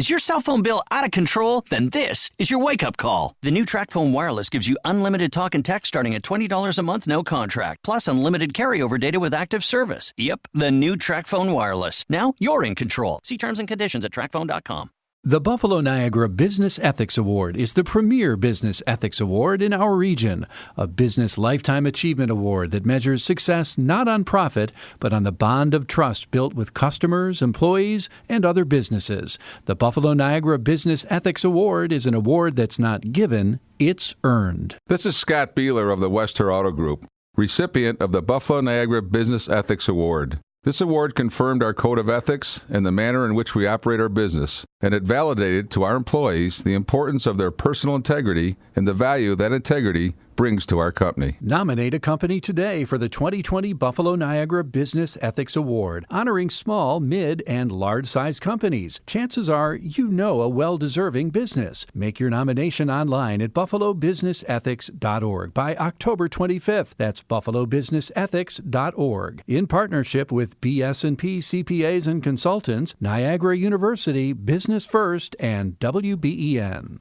Is your cell phone bill out of control? Then this is your wake-up call. The new TracFone Wireless gives you unlimited talk and text starting at $20 a month, no contract, plus unlimited carryover data with active service. Yep, the new TracFone Wireless. Now you're in control. See terms and conditions at TracFone.com. The Buffalo Niagara Business Ethics Award is the premier business ethics award in our region, a business lifetime achievement award that measures success not on profit, but on the bond of trust built with customers, employees, and other businesses. The Buffalo Niagara Business Ethics Award is an award that's not given, it's earned. This is Scott Beeler of the Wester Auto Group, recipient of the Buffalo Niagara Business Ethics Award. This award confirmed our code of ethics and the manner in which we operate our business, and it validated to our employees the importance of their personal integrity and the value that integrity brings to our company. Nominate a company today for the 2020 Buffalo Niagara Business Ethics Award, honoring small, mid, and large-sized companies. Chances are you know a well-deserving business. Make your nomination online at buffalobusinessethics.org by October 25th. That's buffalobusinessethics.org. In partnership with BS&P CPAs and Consultants, Niagara University, Business First, and WBEN.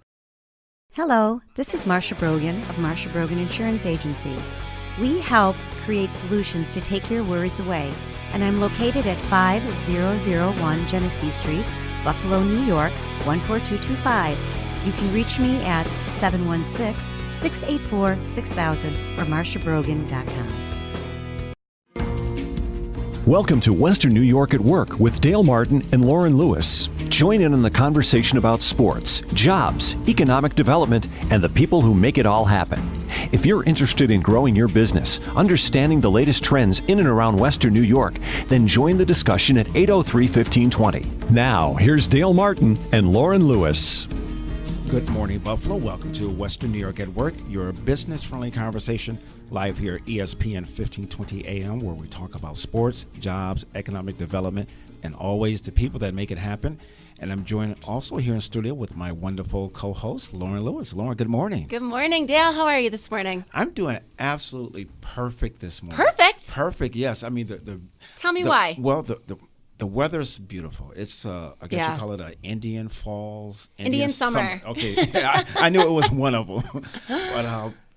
Hello, this is Marcia Brogan of Marcia Brogan Insurance Agency. We help create solutions to take your worries away, and I'm located at 5001 Genesee Street, Buffalo, New York, 14225. You can reach me at 716-684-6000 or marciabrogan.com. Welcome to Western New York at Work with Dale Martin and Lauren Lewis. Join in on the conversation about sports, jobs, economic development, and the people who make it all happen. If you're interested in growing your business, understanding the latest trends in and around Western New York, then join the discussion at 803-1520. Now, here's Dale Martin and Lauren Lewis. Good morning, Buffalo. Welcome to Western New York at Work, your business-friendly conversation live here at ESPN 1520 AM, where we talk about sports, jobs, economic development, and always the people that make it happen. And I'm joined also here in studio with my wonderful co-host, Lauren Lewis. Lauren, good morning. Good morning, Dale. How are you this morning? I'm doing absolutely perfect this morning. Perfect? Perfect, yes. I mean, Tell me why. Well, the weather's beautiful. It's, I guess you call it an Indian Falls. Indian summer. Okay, I knew it was one of them.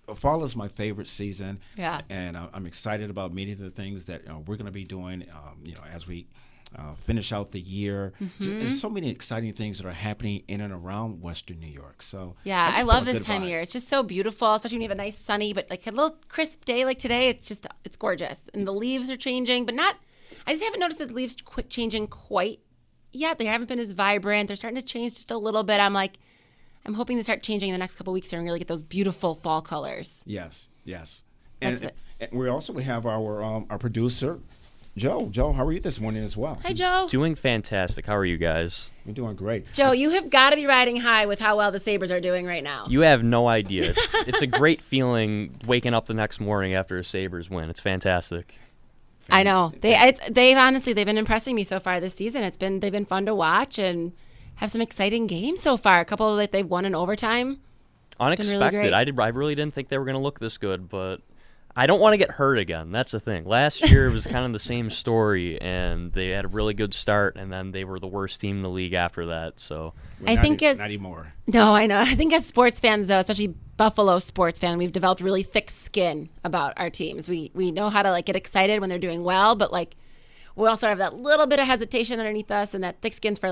But fall is my favorite season. Yeah. And I'm excited about many of the things that we're going to be doing, as we finish out the year. Mm-hmm. There's so many exciting things that are happening in and around Western New York. So yeah, I love this time of year. It's just so beautiful, especially when you have a nice sunny, but like a little crisp day like today. It's gorgeous. And the leaves are changing, but not. I just haven't noticed that the leaves quit changing quite yet. They haven't been as vibrant. They're starting to change just a little bit. I'm hoping to start changing in the next couple of weeks and really get those beautiful fall colors. Yes. And we have our producer, Joe. Joe, how are you this morning as well? Hi, Joe. Doing fantastic. How are you guys? You're doing great. Joe, you have got to be riding high with how well the Sabres are doing right now. You have no idea. It's a great feeling waking up the next morning after a Sabres win. It's fantastic. I know. They've honestly been impressing me so far this season. They've been fun to watch and have some exciting games so far. A couple that they've won in overtime. Unexpected. Really I really didn't think they were going to look this good, but I don't want to get hurt again. That's the thing. Last year it was kind of the same story, and they had a really good start, and then they were the worst team in the league after that. So not anymore. No, I know. I think as sports fans, though, especially Buffalo sports fan, we've developed really thick skin about our teams. We know how to get excited when they're doing well, but we also have that little bit of hesitation underneath us, and that thick skin's for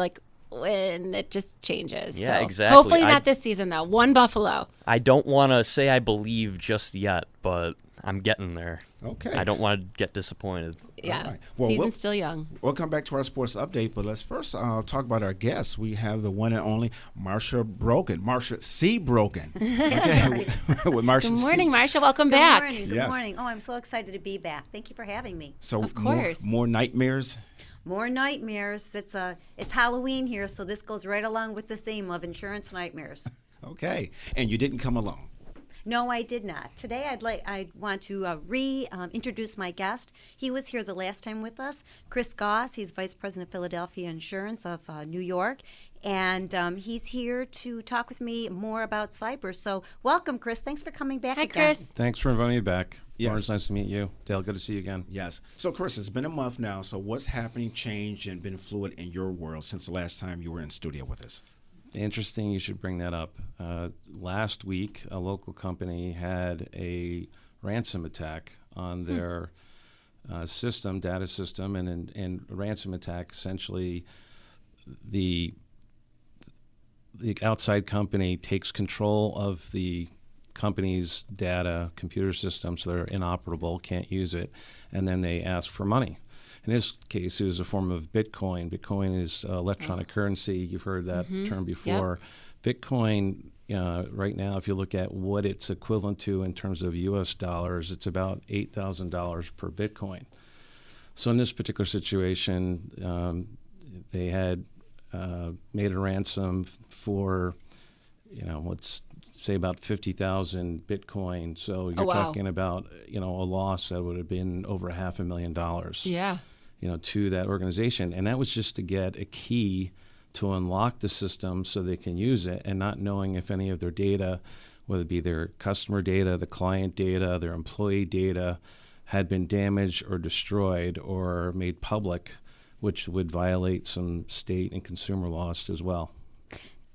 when it just changes. Yeah, so exactly. Hopefully not this season, though. One Buffalo. I don't want to say I believe just yet, but I'm getting there. Okay. I don't want to get disappointed. Yeah. Right. Well, season's still young. We'll come back to our sports update, but let's first talk about our guests. We have the one and only Marcia Brogan. Marcia C. Brogan. Okay. With Marcia. Good morning, Marcia. Welcome Good back. Morning. Good morning. Oh, I'm so excited to be back. Thank you for having me. So of course. More nightmares? More nightmares. It's Halloween here, so this goes right along with the theme of insurance nightmares. Okay. And you didn't come alone. No, I did not. Today, I want to reintroduce my guest. He was here the last time with us, Chris Goss. He's Vice President of Philadelphia Insurance of New York, and he's here to talk with me more about cyber. So, welcome, Chris. Thanks for coming back. Hi, again. Chris. Thanks for inviting me back. Yes. Lawrence, nice to meet you. Dale, good to see you again. Yes. So, Chris, it's been a month now. So, what's happening, changed, and been fluid in your world since the last time you were in studio with us? Interesting you should bring that up. Last week, a local company had a ransom attack on their system, data system, and a ransom attack, essentially the outside company takes control of the company's data, computer systems, so they're inoperable, can't use it, and then they ask for money. In this case, it was a form of Bitcoin. Bitcoin is electronic currency. You've heard that term before. Yep. Bitcoin, right now, if you look at what it's equivalent to in terms of U.S. dollars, it's about $8,000 per Bitcoin. So in this particular situation, they had made a ransom for, let's say about 50,000 Bitcoin. So you're talking about, a loss that would have been over $500,000. Yeah. To that organization. And that was just to get a key to unlock the system so they can use it, and not knowing if any of their data, whether it be their customer data, the client data, their employee data, had been damaged or destroyed or made public, which would violate some state and consumer laws as well.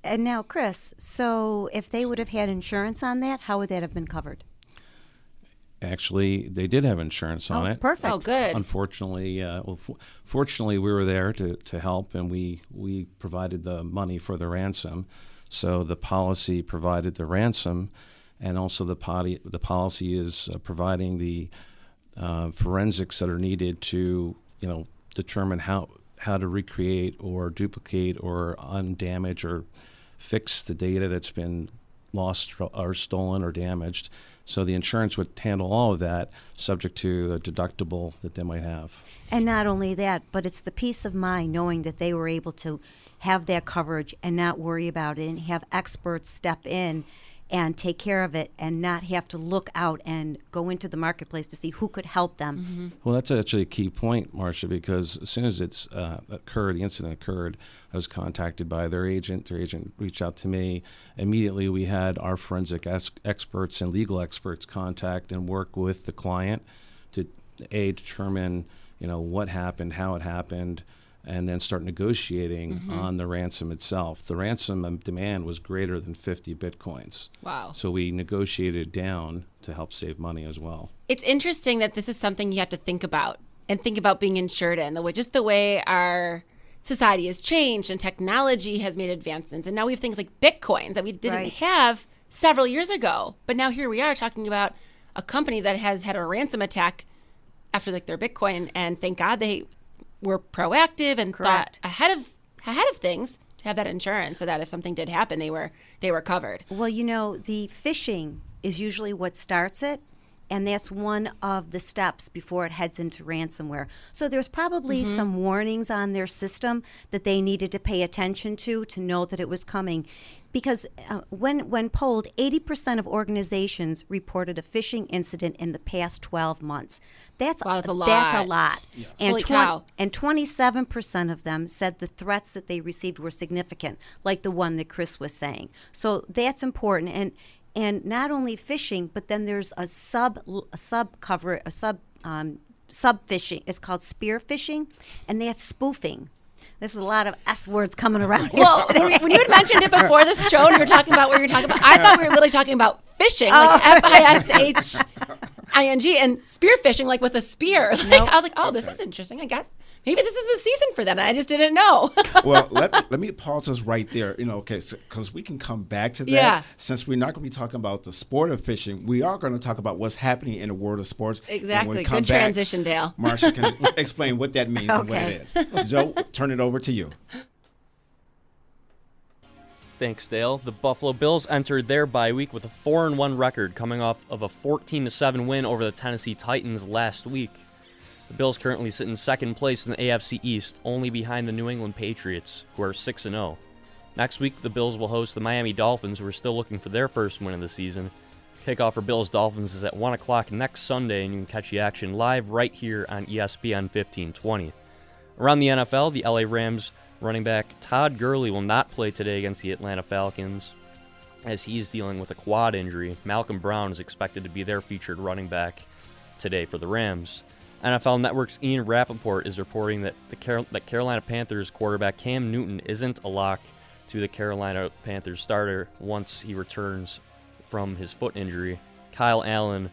And now, Chris, so if they would have had insurance on that, how would that have been covered? Actually, they did have insurance on it. Perfect. Oh, good. Unfortunately, fortunately, we were there to help, and we provided the money for the ransom. So the policy provided the ransom, and also the policy is providing the forensics that are needed to determine how to recreate or duplicate or undamage or fix the data that's been lost or stolen or damaged. So the insurance would handle all of that, subject to a deductible that they might have. And not only that, but it's the peace of mind knowing that they were able to have that coverage and not worry about it, and have experts step in and take care of it, and not have to look out and go into the marketplace to see who could help them. Mm-hmm. Well, that's actually a key point, Marcia, because as soon as the incident occurred, I was contacted by their agent. Their agent reached out to me. Immediately, we had our forensic experts and legal experts contact and work with the client to determine, what happened, how it happened, and then start negotiating on the ransom itself. The ransom demand was greater than 50 Bitcoins. Wow. So we negotiated down to help save money as well. It's interesting that this is something you have to think about, and think about being insured in. Just the way our society has changed and technology has made advancements. And now we have things like Bitcoins that we didn't have several years ago. But now here we are talking about a company that has had a ransom attack after their Bitcoin, and thank God they were proactive and thought ahead of things to have that insurance, so that if something did happen, they were covered. Well, the phishing is usually what starts it, and that's one of the steps before it heads into ransomware. So there's probably some warnings on their system that they needed to pay attention to know that it was coming. Because when polled, 80% of organizations reported a phishing incident in the past 12 months. That's a lot. That's a lot. Yes. And Holy cow. And 27% of them said the threats that they received were significant, like the one that Chris was saying. So that's important. And not only phishing, but then there's a sub phishing. It's called spear phishing, and that's spoofing. There's a lot of S words coming around here. Well, when you had mentioned it before the show, and you were talking about what you were talking about, I thought we were literally talking about fishing, like Fishing, and spear fishing, like with a spear. I was like, oh, this is interesting. I guess maybe this is the season for that. And I just didn't know. Well, let me pause us right there. Because we can come back to that. Yeah. Since we're not going to be talking about the sport of fishing, we are going to talk about what's happening in the world of sports. Exactly. Good transition, Dale. Marcia can explain what that means and what it is. Joe, turn it over to you. Thanks, Dale. The Buffalo Bills entered their bye week with a 4-1 record, coming off of a 14-7 win over the Tennessee Titans last week. The Bills currently sit in second place in the AFC East, only behind the New England Patriots, who are 6-0. Next week, the Bills will host the Miami Dolphins, who are still looking for their first win of the season. Kickoff for Bills-Dolphins is at 1 o'clock next Sunday, and you can catch the action live right here on ESPN 1520. Around the NFL, the LA Rams running back Todd Gurley will not play today against the Atlanta Falcons, as he is dealing with a quad injury. Malcolm Brown is expected to be their featured running back. today for the Rams. NFL Network's Ian Rappaport is reporting that that Carolina Panthers quarterback Cam Newton isn't a lock to the Carolina Panthers starter once he returns from his foot injury. Kyle Allen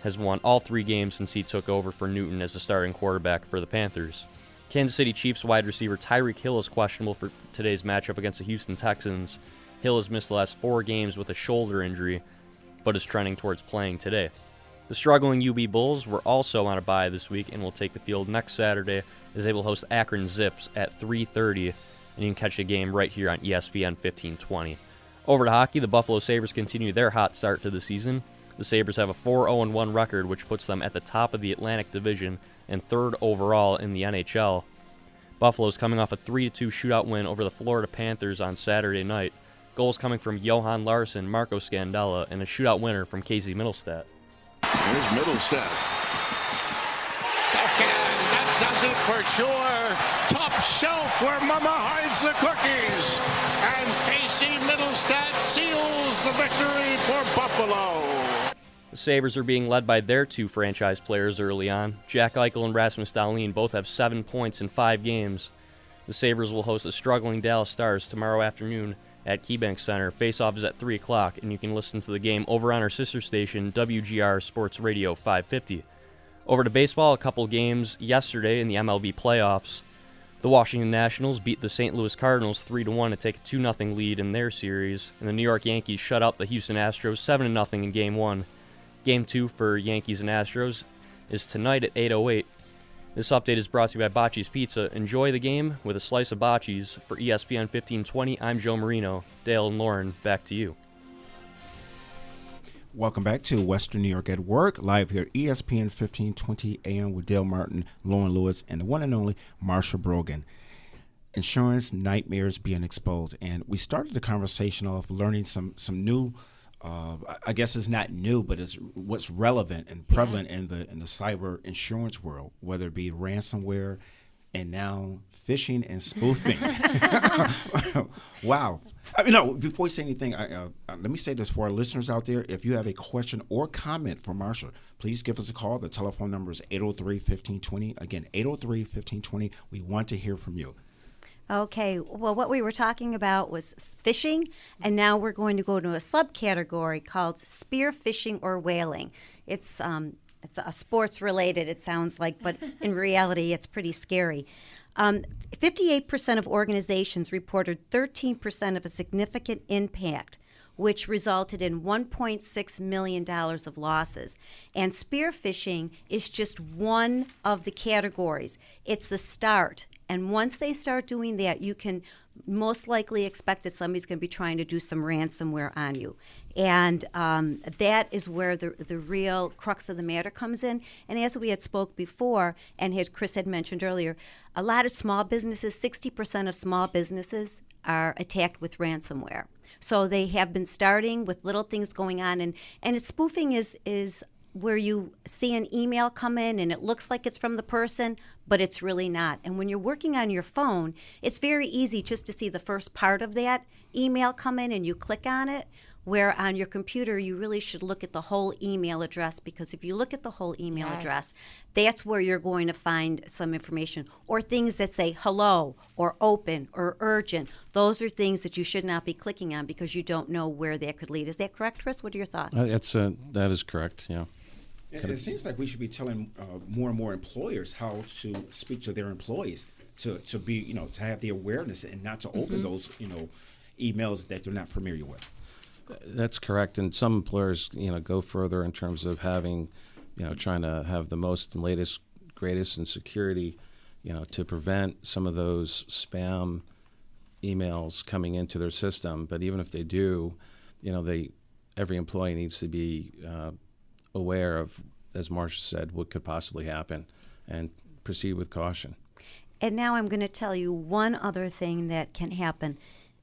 has won all 3 games since he took over for Newton as the starting quarterback for the Panthers. Kansas City Chiefs wide receiver Tyreek Hill is questionable for today's matchup against the Houston Texans. Hill has missed the last 4 games with a shoulder injury, but is trending towards playing today. The struggling UB Bulls were also on a bye this week and will take the field next Saturday as they will host Akron Zips at 3:30, and you can catch the game right here on ESPN 1520. Over to hockey, the Buffalo Sabres continue their hot start to the season. The Sabres have a 4-0-1 record, which puts them at the top of the Atlantic Division and 3rd overall in the NHL. Buffalo is coming off a 3-2 shootout win over the Florida Panthers on Saturday night. Goals coming from Johan Larsson, Marco Scandella, and a shootout winner from Casey Middlestat. Here's Middlestat. Backhand, that does it for sure. Top shelf where Mama hides the cookies. And Casey Middlestat seals the victory for Buffalo. The Sabres are being led by their 2 franchise players early on. Jack Eichel and Rasmus Dahlin both have 7 points in 5 games. The Sabres will host the struggling Dallas Stars tomorrow afternoon at KeyBank Center. Face-off is at 3 o'clock, and you can listen to the game over on our sister station, WGR Sports Radio 550. Over to baseball, a couple games yesterday in the MLB playoffs. The Washington Nationals beat the St. Louis Cardinals 3-1 to take a 2-0 lead in their series, and the New York Yankees shut out the Houston Astros 7-0 in Game 1. Game 2 for Yankees and Astros is tonight at 8:08. This update is brought to you by Bocce's Pizza. Enjoy the game with a slice of Bocce's. For ESPN 1520, I'm Joe Marino. Dale and Lauren, back to you. Welcome back to Western New York at Work, live here at ESPN 1520 AM with Dale Martin, Lauren Lewis, and the one and only Marcia Brogan. Insurance nightmares being exposed. And we started the conversation off learning some new, I guess it's not new, but it's what's relevant and prevalent in the cyber insurance world, whether it be ransomware and now phishing and spoofing. Wow. Before you say anything, let me say this for our listeners out there. If you have a question or comment for Marcia, please give us a call. The telephone number is 803-1520. Again, 803-1520. We want to hear from you. Okay, well, what we were talking about was phishing, and now we're going to go to a subcategory called spear phishing or whaling. It's a sports-related, it sounds like, but in reality, it's pretty scary. 58% of organizations reported 13% of a significant impact, which resulted in $1.6 million of losses. And spear phishing is just one of the categories. It's the start. And once they start doing that, you can most likely expect that somebody's going to be trying to do some ransomware on you. And that is where the real crux of the matter comes in. And as we had spoke before, and Chris had mentioned earlier, a lot of small businesses, 60% of small businesses are attacked with ransomware. So they have been starting with little things going on. And spoofing is where you see an email come in and it looks like it's from the person, but it's really not. And when you're working on your phone, it's very easy just to see the first part of that email come in and you click on it, where on your computer you really should look at the whole email address, because if you look at the whole email address, that's where you're going to find some information. Or things that say hello or open or urgent. Those are things that you should not be clicking on because you don't know where that could lead. Is that correct, Chris? What are your thoughts? That is correct, yeah. It seems like we should be telling more and more employers how to speak to their employees to be, to have the awareness and not to open those, emails that they're not familiar with. That's correct. And some employers, go further in terms of having, trying to have the most and latest, greatest in security, to prevent some of those spam emails coming into their system. But even if they do, every employee needs to be aware of, as Marcia said, what could possibly happen and proceed with caution. And now I'm going to tell you one other thing that can happen.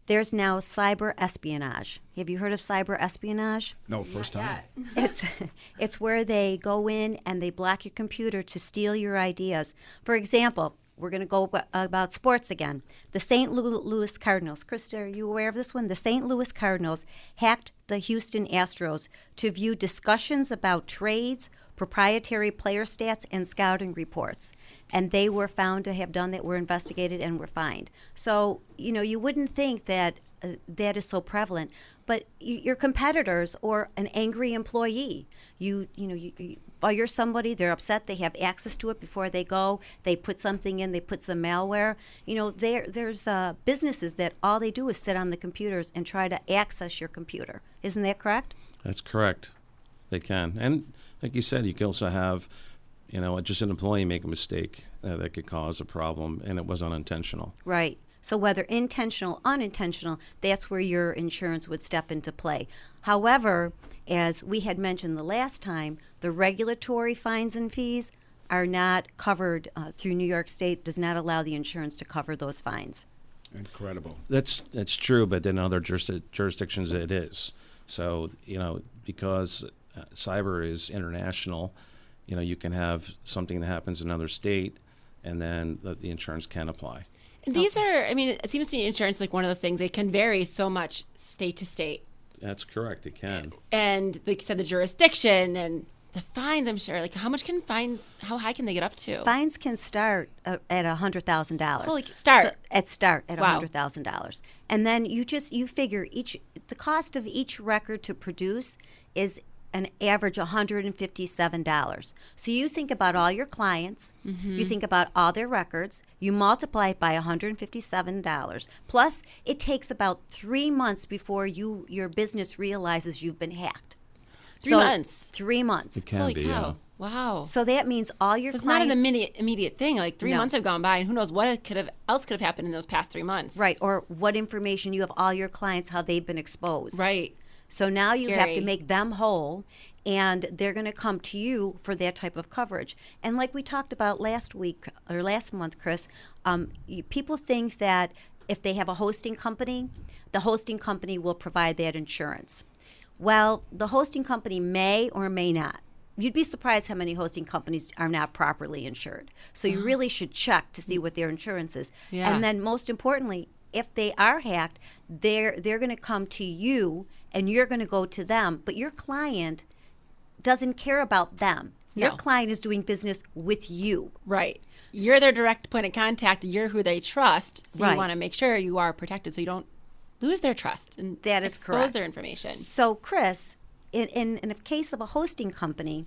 There's now cyber espionage. Have you heard of cyber espionage? No, first time. It's where they go in and they block your computer to steal your ideas. For example, we're going to go about sports again. The St. Louis Cardinals. Krista, are you aware of this one? The St. Louis Cardinals hacked the Houston Astros to view discussions about trades, proprietary player stats and scouting reports. And they were found to have done that, were investigated, and were fined. So, you wouldn't think that that is so prevalent. But your competitors or an angry employee, while you're somebody, they're upset, they have access to it before they go, they put something in, they put some malware. There's businesses that all they do is sit on the computers and try to access your computer. Isn't that correct? That's correct. They can. And like you said, you can also have, just an employee make a mistake that could cause a problem, and it was unintentional. Right. So whether intentional, unintentional, that's where your insurance would step into play. However, as we had mentioned the last time, the regulatory fines and fees are not covered through New York State, does not allow the insurance to cover those fines. Incredible. That's true, but in other jurisdictions it is. So, because cyber is international, you can have something that happens in another state, and then the insurance can apply. These are, it seems to me insurance like one of those things. It can vary so much state to state. That's correct. It can. And like you said, the jurisdiction and the fines, I'm sure. Like, how high can they get up to? Fines can start at $100,000. Holy start. At Wow. $100,000. And then you figure the cost of each record to produce is an average $157. So you think about all your clients, you think about all their records, you multiply it by $157. Plus, it takes about 3 months before your business realizes you've been hacked. 3 months? 3 months. It can Holy be, cow. yeah. Wow. So that means all your So it's clients... not an immediate thing. Like 3 No. months have gone by, and who knows what else could have happened in those past 3 months. Right, or what information you have all your clients, how they've been exposed. Right. So now you have to Scary. make them whole, and they're going to come to you for that type of coverage. And like we talked about last month, Chris, people think that if they have a hosting company, the hosting company will provide that insurance. Well, the hosting company may or may not. You'd be surprised how many hosting companies are not properly insured. So you really should check to see what their insurance is. Yeah. And then most importantly, if they are hacked, they're going to come to you and you're going to go to them. But your client doesn't care about them. Your No. client is doing business with you. Right. You're their direct point of contact. You're who they trust. So Right. you want to make sure you are protected so you don't lose their trust and That is expose correct. their information. So, Chris, in a case of a hosting company,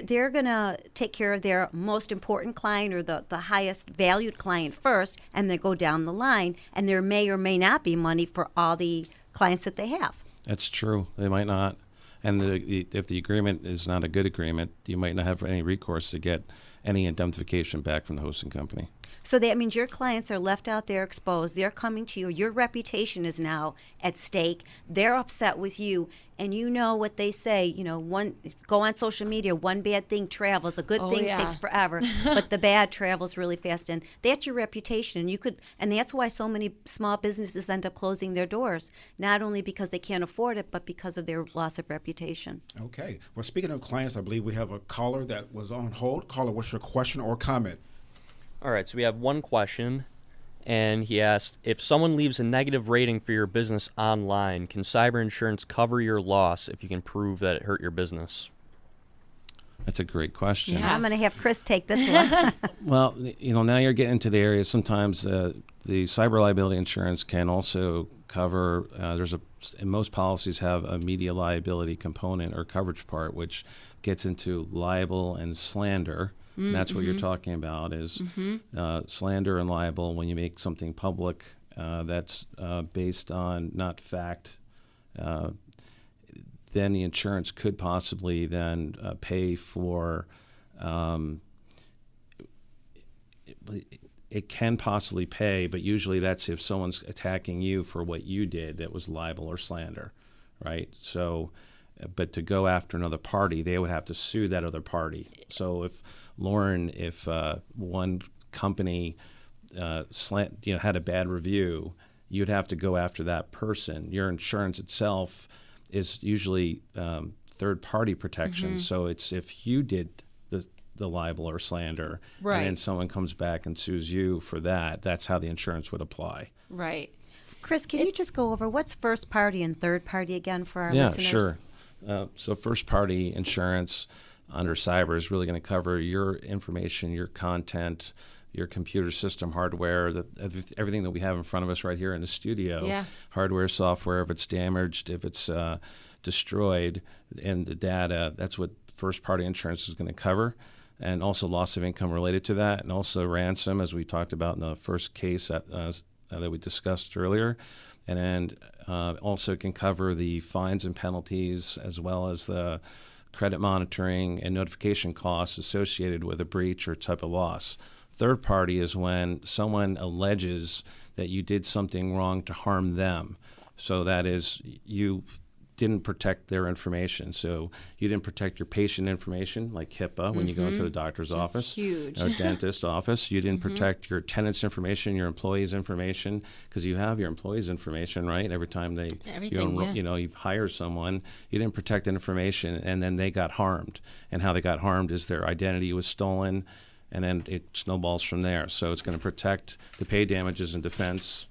they're going to take care of their most important client or the highest valued client first, and then go down the line, and there may or may not be money for all the clients that they have. That's true. They might not. And if the agreement is not a good agreement, you might not have any recourse to get any indemnification back from the hosting company. So that means your clients are left out there exposed. They're coming to you. Your reputation is now at stake. They're upset with you. And you know what they say, go on social media, one bad thing travels. A good thing yeah. takes forever, but the bad travels really fast. And that's your reputation. And that's why so many small businesses end up closing their doors, not only because they can't afford it, but because of their loss of reputation. Okay. Well, speaking of clients, I believe we have a caller that was on hold. Caller, what's your question or comment? All right, so we have one question, and he asked, if someone leaves a negative rating for your business online, can cyber insurance cover your loss if you can prove that it hurt your business? That's a great question. Yeah. I'm going to have Chris take this one. Well, now you're getting into the area. Sometimes the cyber liability insurance can also cover. And most policies have a media liability component or coverage part, which gets into libel and slander. And that's what you're talking about is slander and libel when you make something public that's based on not fact. Then the insurance could possibly then pay for. It can possibly pay, but usually that's if someone's attacking you for what you did that was libel or slander, right? So, but to go after another party, they would have to sue that other party. So if one company had a bad review, you'd have to go after that person. Your insurance itself is usually third-party protection. So it's if you did the libel or slander, Right. and then someone comes back and sues you for that, that's how the insurance would apply. Right. Chris, can you just go over what's first party and third party again for our Yeah, listeners? sure. So first-party insurance under cyber is really going to cover your information, your content, your computer system hardware, everything that we have in front of us right here in the studio, hardware, software, if it's damaged, if it's destroyed, and the data, that's what first-party insurance is going to cover, and also loss of income related to that, and also ransom, as we talked about in the first case that we discussed earlier. And also can cover the fines and penalties as well as the credit monitoring and notification costs associated with a breach or type of loss. Third party is when someone alleges that you did something wrong to harm them. So that is, you didn't protect their information. So you didn't protect your patient information, like HIPAA, when you go into the doctor's office huge. or dentist office. You didn't protect your tenant's information, your employees' information, because you have your employees' information, right? Every time you hire someone, you didn't protect that information, and then they got harmed. And how they got harmed is their identity was stolen, and then it snowballs from there. So it's going to protect the pay damages and defense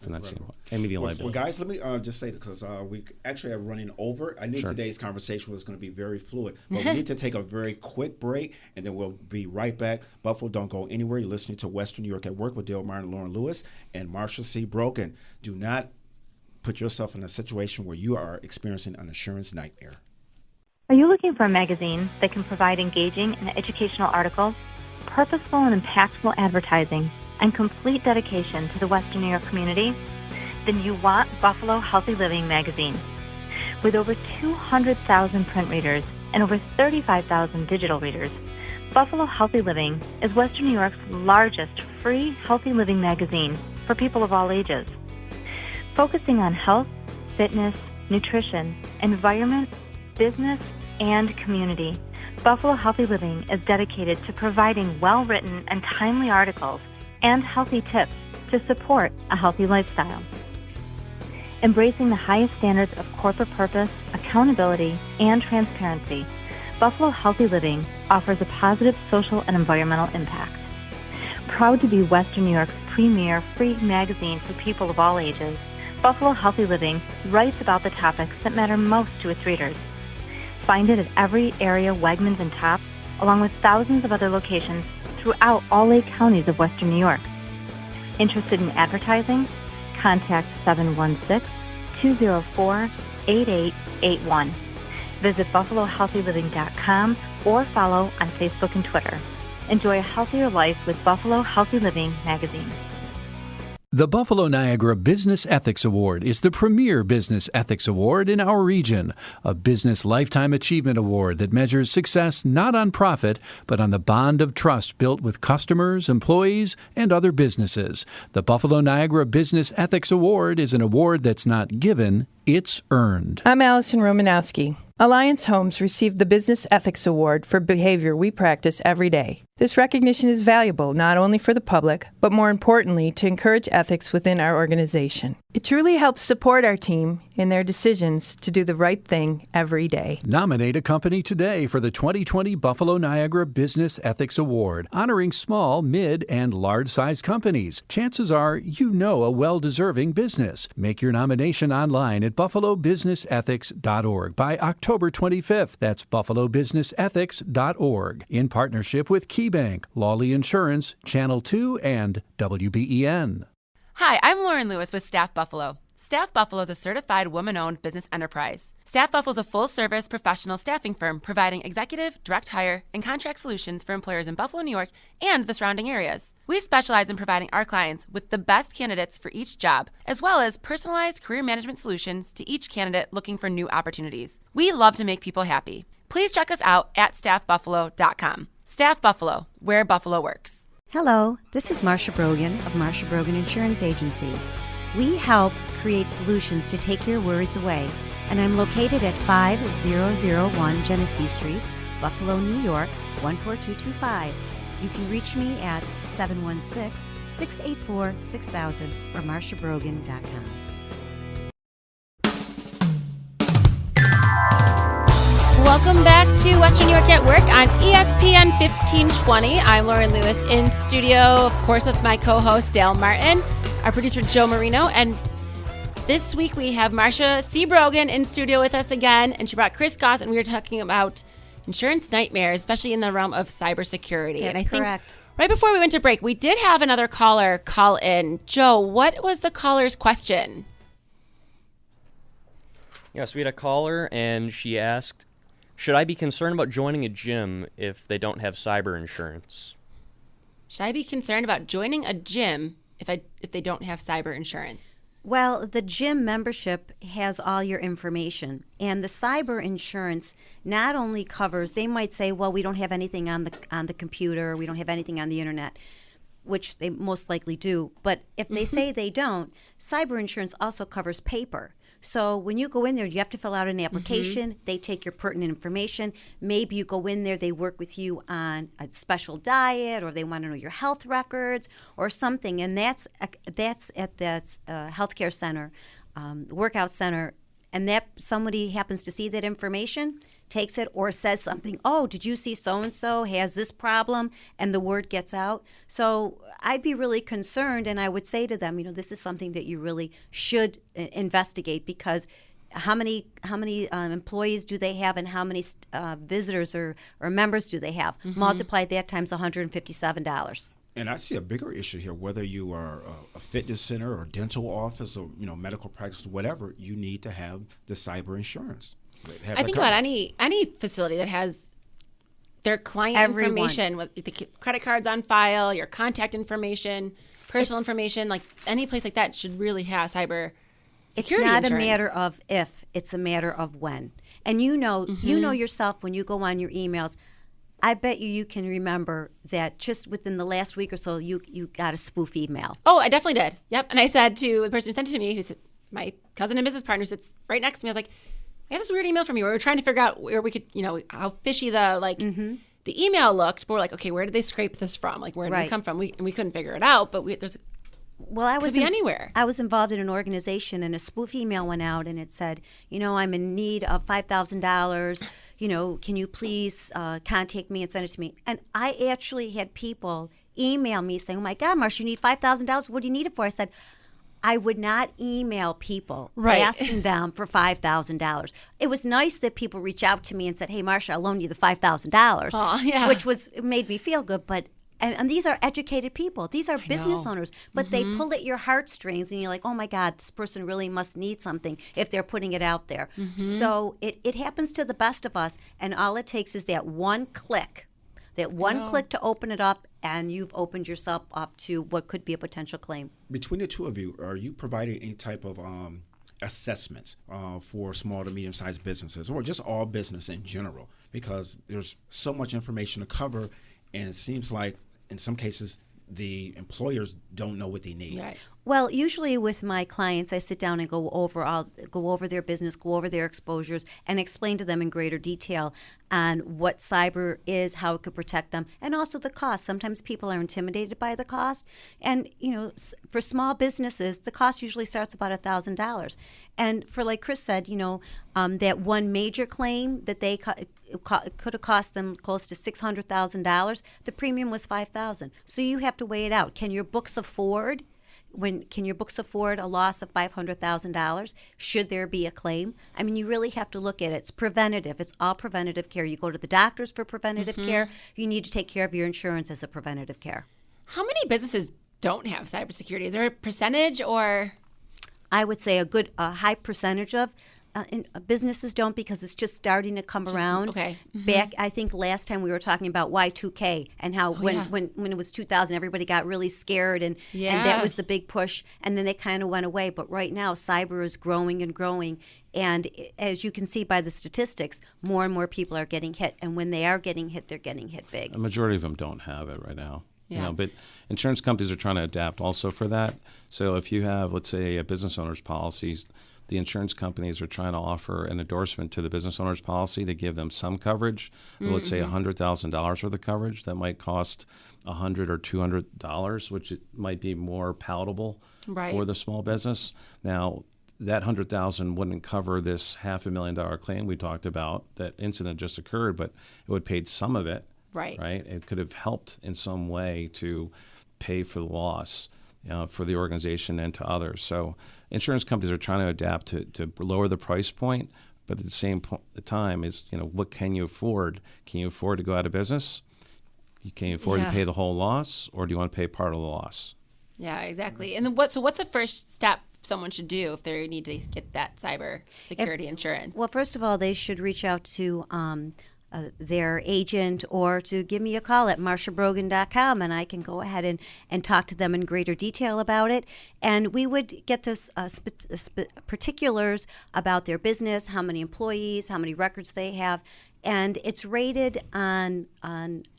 from that standpoint. And media liability. Well, guys, let me just say, because we actually are running over. I knew today's conversation was going to be very fluid, but we need to take a very quick break, and then we'll be right back. Buffalo, don't go anywhere. You're listening to Western New York at Work with Dale Martin, Lauren Lewis, and Marcia C. Brogan. Do not put yourself in a situation where you are experiencing an insurance nightmare. Are you looking for a magazine that can provide engaging and educational articles, purposeful and impactful advertising, and complete dedication to the Western New York community? Then you want Buffalo Healthy Living magazine. With over 200,000 print readers and over 35,000 digital readers, Buffalo Healthy Living is Western New York's largest free healthy living magazine for people of all ages. Focusing on health, fitness, nutrition, environment, business, and community, Buffalo Healthy Living is dedicated to providing well-written and timely articles and healthy tips to support a healthy lifestyle. Embracing the highest standards of corporate purpose, accountability, and transparency, Buffalo Healthy Living offers a positive social and environmental impact. Proud to be Western New York's premier free magazine for people of all ages, Buffalo Healthy Living writes about the topics that matter most to its readers. Find it at every area Wegmans and Tops, along with thousands of other locations throughout all 8 counties of Western New York. Interested in advertising? Contact 716-204-8881. Visit buffalohealthyliving.com or follow on Facebook and Twitter. Enjoy a healthier life with Buffalo Healthy Living magazine. The Buffalo Niagara Business Ethics Award is the premier business ethics award in our region, a business lifetime achievement award that measures success not on profit, but on the bond of trust built with customers, employees, and other businesses. The Buffalo Niagara Business Ethics Award is an award that's not given, it's earned. I'm Allison Romanowski. Alliance Homes received the Business Ethics Award for behavior we practice every day. This recognition is valuable not only for the public, but more importantly, to encourage ethics within our organization. It truly helps support our team in their decisions to do the right thing every day. Nominate a company today for the 2020 Buffalo Niagara Business Ethics Award, honoring small, mid, and large-sized companies. Chances are you know a well-deserving business. Make your nomination online at buffalobusinessethics.org by October 25th. That's buffalobusinessethics.org. In partnership with KeyBank, Lawley Insurance, Channel 2, and WBEN. Hi, I'm Lauren Lewis with Staff Buffalo. Staff Buffalo is a certified woman-owned business enterprise. Staff Buffalo is a full-service professional staffing firm providing executive, direct hire, and contract solutions for employers in Buffalo, New York, and the surrounding areas. We specialize in providing our clients with the best candidates for each job, as well as personalized career management solutions to each candidate looking for new opportunities. We love to make people happy. Please check us out at staffbuffalo.com. Staff Buffalo, where Buffalo works. Hello, this is Marcia Brogan of Marcia Brogan Insurance Agency. We help create solutions to take your worries away, and I'm located at 5001 Genesee Street, Buffalo, New York, 14225. You can reach me at 716-684-6000 or marciabrogan.com. Welcome back to Western New York at Work on ESPN 1520. I'm Lauren Lewis in studio, of course, with my co-host Dale Martin, our producer Joe Marino, and This week we have Marcia C. Brogan in studio with us again, and she brought Chris Goss, and we were talking about insurance nightmares, especially in the realm of cybersecurity. That's and I correct. think right before we went to break, we did have another caller call in. Joe, what was the caller's question? Yes, we had a caller, and she asked, should I be concerned about joining a gym if they don't have cyber insurance? Should I be concerned about joining a gym if they don't have cyber insurance? Well, the gym membership has all your information, and the cyber insurance not only covers. They might say, "Well, we don't have anything on the computer. We don't have anything on the internet," which they most likely do. But if they say they don't, cyber insurance also covers paper. So when you go in there, you have to fill out an application. They take your pertinent information. Maybe you go in there, they work with you on a special diet, or they want to know your health records or something. And that's at that healthcare center, workout center, and that somebody happens to see that information, takes it, or says something, "Oh, did you see so-and-so has this problem?" And the word gets out. So I'd be really concerned, and I would say to them, this is something that you really should investigate, because how many employees do they have, and how many visitors or members do they have? Multiply that times $157. And I see a bigger issue here. Whether you are a fitness center or dental office or medical practice, whatever, you need to have the cyber insurance. I think about any facility that has their client information, with the credit cards on file, your contact information, personal information, like any place like that should really have cyber security insurance. It's not insurance. a matter of if, it's a matter of when. And you know yourself when you go on your emails. I bet you can remember that just within the last week or so, you got a spoof email. Oh, I definitely did. Yep. And I said to the person who sent it to me, who's my cousin and business partner, sits right next to me, I was like, I have this weird email from you. We were trying to figure out where we could, how fishy the the email looked. But we're like, okay, where did they scrape this from? Like, where did it come from? We couldn't figure it out. But could be anywhere. I was involved in an organization, and a spoof email went out, and it said, I'm in need of $5,000. Can you please contact me and send it to me? And I actually had people email me saying, "Oh my God, Marcia, you need $5,000. What do you need it for?" I said, I would not email people asking them for $5,000. It was nice that people reach out to me and said, "Hey, Marcia, I'll loan you the $5,000," which made me feel good. But and these are educated people. These are business owners, but they pull at your heartstrings, and you're like, "Oh my God, this person really must need something if they're putting it out there." So it happens to the best of us, and all it takes is that one click. Click to open it up, and you've opened yourself up to what could be a potential claim. Between the two of you, are you providing any type of assessments for small to medium-sized businesses, or just all business in general? Because there's so much information to cover, and it seems like in some cases the employers don't know what they need. Right. Well, usually with my clients, I sit down and go over their business, go over their exposures, and explain to them in greater detail on what cyber is, how it could protect them, and also the cost. Sometimes people are intimidated by the cost, and for small businesses, the cost usually starts about $1,000. And for, like Chris said, that one major claim that they could have cost them close to $600,000. The premium was $5,000. So you have to weigh it out. Can your books afford? Can your books afford a loss of $500,000? Should there be a claim? I mean, you really have to look at it. It's preventative. It's all preventative care. You go to the doctors for preventative care. You need to take care of your insurance as a preventative care. How many businesses don't have cybersecurity? Is there a percentage, or? I would say a high percentage of businesses don't, because it's just starting to come around. Okay. Back, I think last time we were talking about Y2K and how when it was 2000, everybody got really scared, and that was the big push, and then they kind of went away. But right now, cyber is growing and growing, and as you can see by the statistics, more and more people are getting hit, and when they are getting hit, they're getting hit big. A majority of them don't have it right now. Yeah. But insurance companies are trying to adapt also for that. So if you have, let's say, a business owner's policies, the insurance companies are trying to offer an endorsement to the business owner's policy to give them some coverage. Let's say $100,000 worth of coverage that might cost $100 or $200, which it might be more palatable for the small business. Now, that $100,000 wouldn't cover this $500,000 claim we talked about. That incident just occurred, but it would have paid some of it. Right. It could have helped in some way to pay for the loss. for the organization and to others. So insurance companies are trying to adapt to lower the price point, but at the same time is, what can you afford? Can you afford to go out of business? Can you afford to pay the whole loss, or do you want to pay part of the loss? Yeah, exactly. And then what's the first step someone should do if they need to get that cyber security insurance? Well, first of all, they should reach out to their agent or to give me a call at marciabrogan.com, and I can go ahead and talk to them in greater detail about it. And we would get this particulars about their business, how many employees, how many records they have. And it's rated on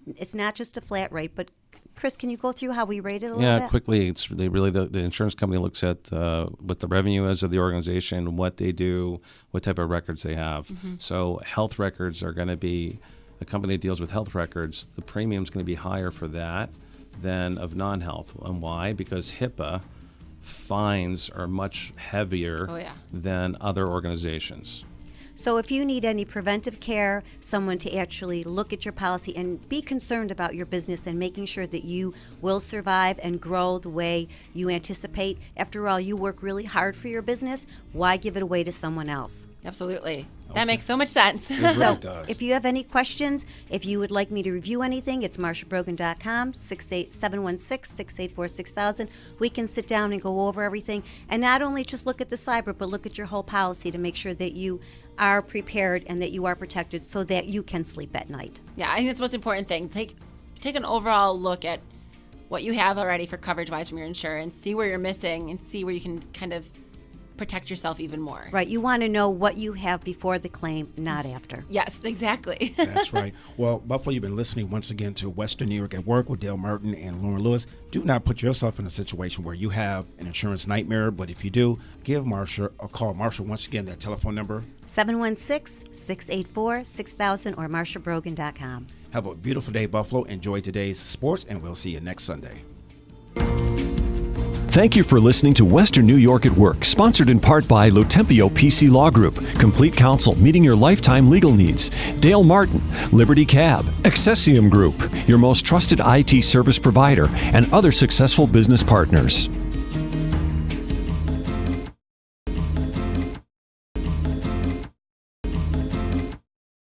it's not just a flat rate, but Chris, can you go through how we rate it a little bit? Yeah, quickly. It's really the insurance company looks at what the revenue is of the organization, what they do, what type of records they have. Mm-hmm. So health records are going to be, a company that deals with health records, the premium's going to be higher for that than of non-health. And why? Because HIPAA fines are much heavier than other organizations. So if you need any preventive care, someone to actually look at your policy and be concerned about your business and making sure that you will survive and grow the way you anticipate. After all, you work really hard for your business. Why give it away to someone else? Absolutely. That makes so much sense. So if you have any questions, if you would like me to review anything, it's marciabrogan.com, 716-684-6000. We can sit down and go over everything and not only just look at the cyber, but look at your whole policy to make sure that you are prepared and that you are protected so that you can sleep at night. Yeah, I think that's the most important thing. Take an overall look at what you have already for coverage-wise from your insurance, see where you're missing, and see where you can kind of protect yourself even more. Right. You want to know what you have before the claim, not after. Yes, exactly. That's right. Well, Buffalo, you've been listening once again to Western New York at Work with Dale Martin and Lauren Lewis. Do not put yourself in a situation where you have an insurance nightmare, but if you do, give Marcia a call. Marcia, once again, that telephone number? 716-684-6000 or marciabrogan.com. Have a beautiful day, Buffalo. Enjoy today's sports, and we'll see you next Sunday. Thank you for listening to Western New York at Work, sponsored in part by Lotempio PC Law Group, complete counsel meeting your lifetime legal needs, Dale Martin, Liberty Cab, Accessium Group, your most trusted IT service provider, and other successful business partners.